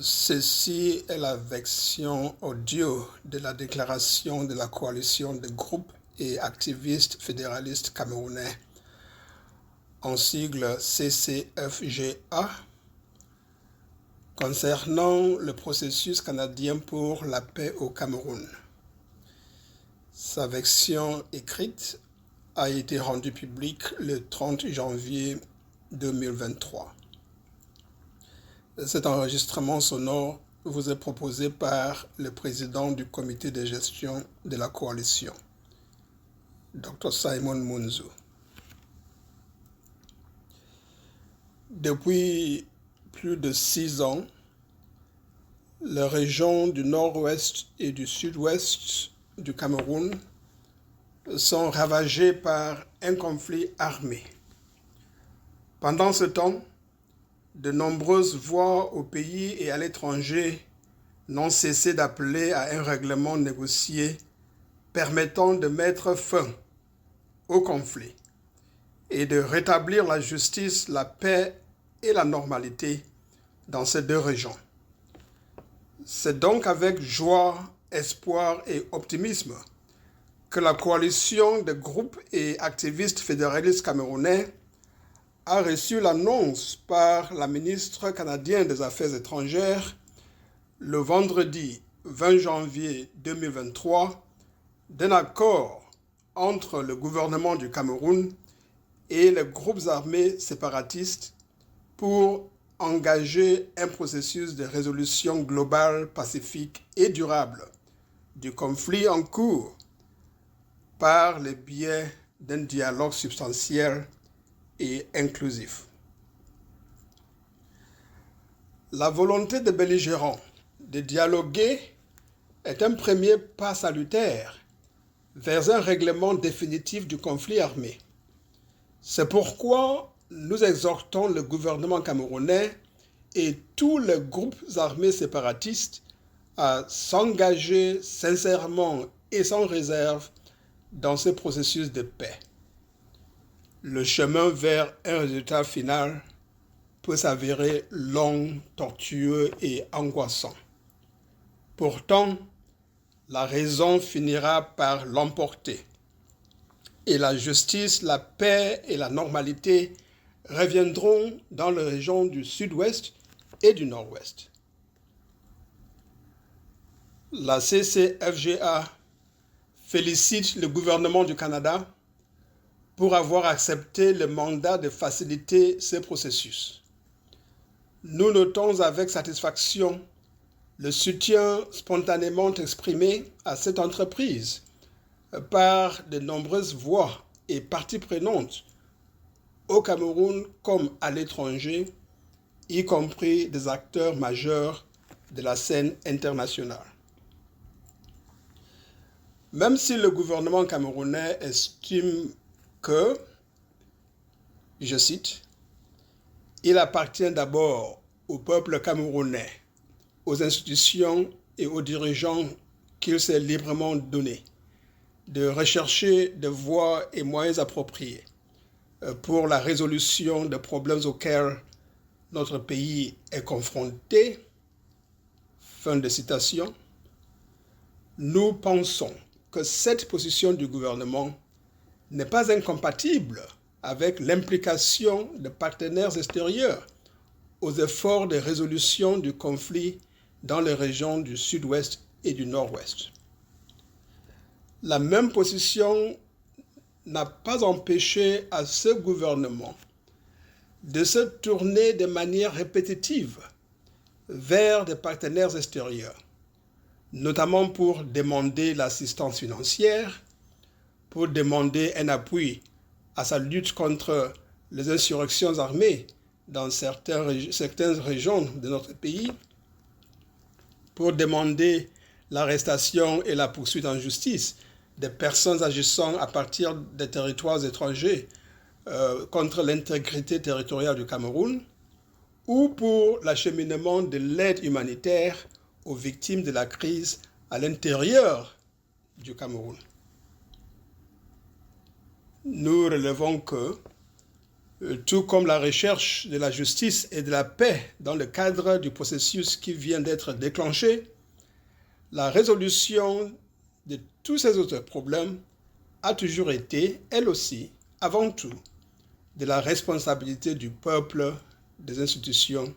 Ceci est la version audio de la déclaration de la coalition de groupes et activistes fédéralistes camerounais, en sigle CCFGA, concernant le processus canadien pour la paix au Cameroun. Sa version écrite a été rendue publique le 30 janvier 2023. Cet enregistrement sonore vous est proposé par le président du comité de gestion de la coalition, Dr Simon Munzu. Depuis plus de 6 ans, les régions du nord-ouest et du sud-ouest du Cameroun sont ravagées par un conflit armé. Pendant ce temps, de nombreuses voix au pays et à l'étranger n'ont cessé d'appeler à un règlement négocié permettant de mettre fin au conflit et de rétablir la justice, la paix et la normalité dans ces deux régions. C'est donc avec joie, espoir et optimisme que la coalition de groupes et activistes fédéralistes camerounais a reçu l'annonce par la ministre canadienne des Affaires étrangères le vendredi 20 janvier 2023 d'un accord entre le gouvernement du Cameroun et les groupes armés séparatistes pour engager un processus de résolution globale, pacifique et durable du conflit en cours par le biais d'un dialogue substantiel et inclusif. La volonté des belligérants de dialoguer est un premier pas salutaire vers un règlement définitif du conflit armé. C'est pourquoi nous exhortons le gouvernement camerounais et tous les groupes armés séparatistes à s'engager sincèrement et sans réserve dans ce processus de paix. Le chemin vers un résultat final peut s'avérer long, tortueux et angoissant. Pourtant, la raison finira par l'emporter et la justice, la paix et la normalité reviendront dans les régions du sud-ouest et du nord-ouest. La CCFGA félicite le gouvernement du Canada pour avoir accepté le mandat de faciliter ce processus. Nous notons avec satisfaction le soutien spontanément exprimé à cette entreprise par de nombreuses voix et parties prenantes au Cameroun comme à l'étranger, y compris des acteurs majeurs de la scène internationale. Même si le gouvernement camerounais estime que, je cite, « il appartient d'abord au peuple camerounais, aux institutions et aux dirigeants qu'il s'est librement donné de rechercher des voies et moyens appropriés pour la résolution des problèmes auxquels notre pays est confronté. » Fin de citation. Nous pensons que cette position du gouvernement n'est pas incompatible avec l'implication des partenaires extérieurs aux efforts de résolution du conflit dans les régions du sud-ouest et du nord-ouest. La même position n'a pas empêché à ce gouvernement de se tourner de manière répétitive vers des partenaires extérieurs, notamment pour demander l'assistance financière, pour demander un appui à sa lutte contre les insurrections armées dans certaines régions de notre pays, pour demander l'arrestation et la poursuite en justice des personnes agissant à partir des territoires étrangers contre l'intégrité territoriale du Cameroun, ou pour l'acheminement de l'aide humanitaire aux victimes de la crise à l'intérieur du Cameroun. Nous relevons que tout comme la recherche de la justice et de la paix dans le cadre du processus qui vient d'être déclenché, la résolution de tous ces autres problèmes a toujours été, elle aussi, avant tout, de la responsabilité du peuple, des institutions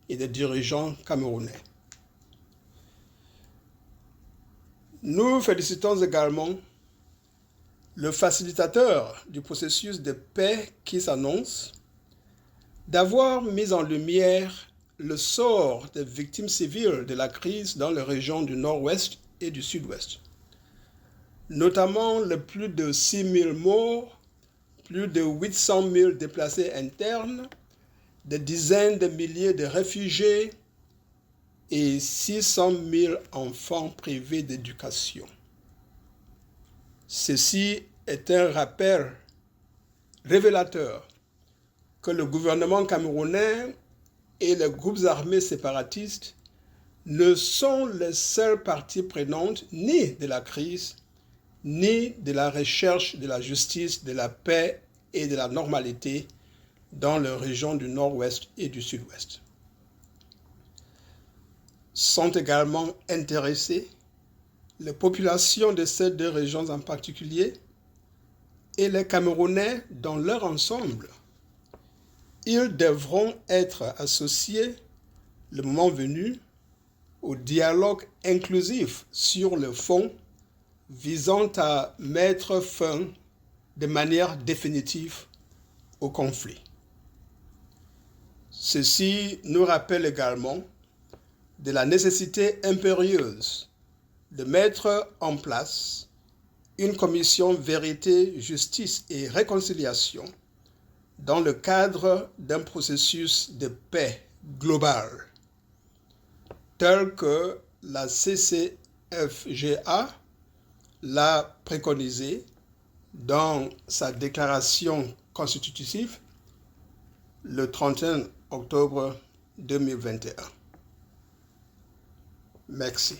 et des dirigeants camerounais. Nous félicitons également le facilitateur du processus de paix qui s'annonce d'avoir mis en lumière le sort des victimes civiles de la crise dans les régions du Nord-Ouest et du Sud-Ouest, notamment les plus de 6 000 morts, plus de 800 000 déplacés internes, des dizaines de milliers de réfugiés et 600 000 enfants privés d'éducation. Ceci est un rappel révélateur que le gouvernement camerounais et les groupes armés séparatistes ne sont les seules parties prenantes ni de la crise, ni de la recherche de la justice, de la paix et de la normalité dans les régions du Nord-Ouest et du Sud-Ouest. Sont également intéressées les populations de ces deux régions en particulier et les Camerounais dans leur ensemble. Ils devront être associés, le moment venu, au dialogue inclusif sur le fond visant à mettre fin de manière définitive au conflit. Ceci nous rappelle également de la nécessité impérieuse de mettre en place une commission vérité, justice et réconciliation dans le cadre d'un processus de paix global, tel que la CCFGA l'a préconisé dans sa déclaration constitutive le 31 octobre 2021. Merci.